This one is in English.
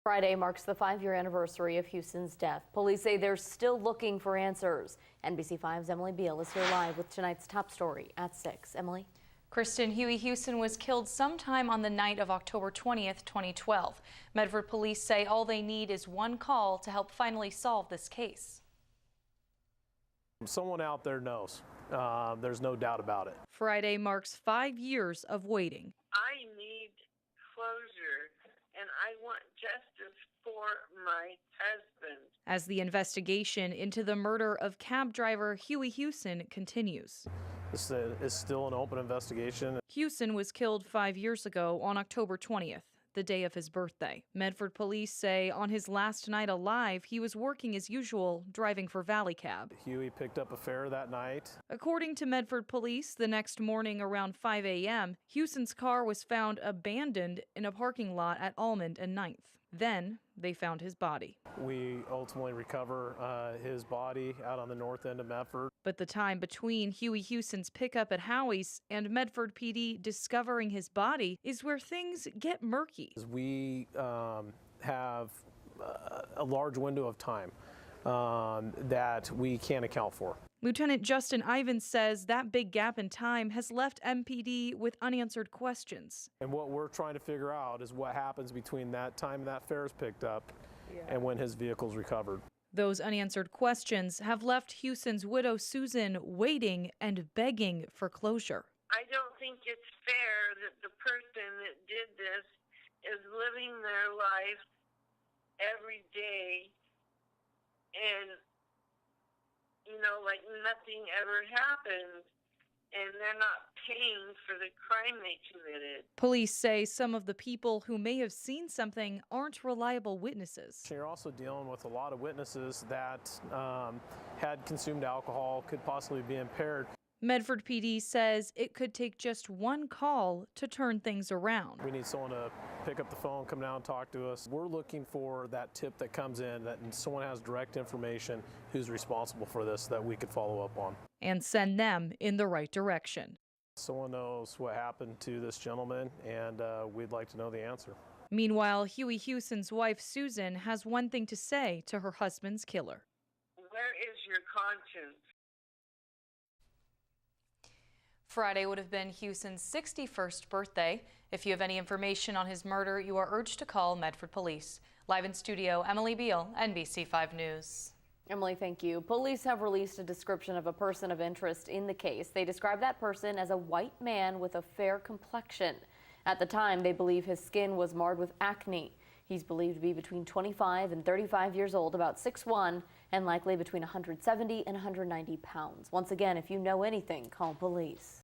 Friday marks the 5-year anniversary of Houston's death. Police say they're still looking for answers. NBC5's Emily Beal is here live with tonight's top story at 6. Emily? Kristen, Huey Houston was killed sometime on the night of October 20th, 2012. Medford police say all they need is one call to help finally solve this case. Someone out there knows. There's no doubt about it. Friday marks 5 years of waiting. I need closure, and I want justice for my husband. As the investigation into the murder of cab driver Huey Houston continues. This is still an open investigation. Houston was killed 5 years ago on October 20th, the day of his birthday. Medford police say on his last night alive, he was working as usual, driving for Valley Cab. Huey picked up a fare that night. According to Medford police, the next morning around 5 a.m., Houston's car was found abandoned in a parking lot at Almond and 9th. Then they found his body. We ultimately recover his body out on the north end of Medford. But the time between Huey Houston's pickup at Howie's and Medford PD discovering his body is where things get murky. We have a large window of time that we can't account for. Lieutenant Justin Ivins says that big gap in time has left MPD with unanswered questions. And what we're trying to figure out is what happens between that time that fare is picked up and when his vehicle's recovered. Those unanswered questions have left Houston's widow Susan waiting and begging for closure. I don't think it's fair that the person that did this is living their life every day and like nothing ever happened, and they're not paying for the crime they committed. Police say some of the people who may have seen something aren't reliable witnesses. You're also dealing with a lot of witnesses that had consumed alcohol, could possibly be impaired. Medford PD says it could take just one call to turn things around. We need someone to pick up the phone, come down and talk to us. We're looking for that tip that comes in, that someone has direct information who's responsible for this that we could follow up on. And send them in the right direction. Someone knows what happened to this gentleman, and we'd like to know the answer. Meanwhile, Huey Houston's wife, Susan, has one thing to say to her husband's killer. Where is your conscience? Friday would have been Houston's 61st birthday. If you have any information on his murder, you are urged to call Medford Police. Live in studio, Emily Beal, NBC5 News. Emily, thank you. Police have released a description of a person of interest in the case. They describe that person as a white man with a fair complexion. At the time, they believe his skin was marred with acne. He's believed to be between 25 and 35 years old, about 6'1", and likely between 170 and 190 pounds. Once again, if you know anything, call police.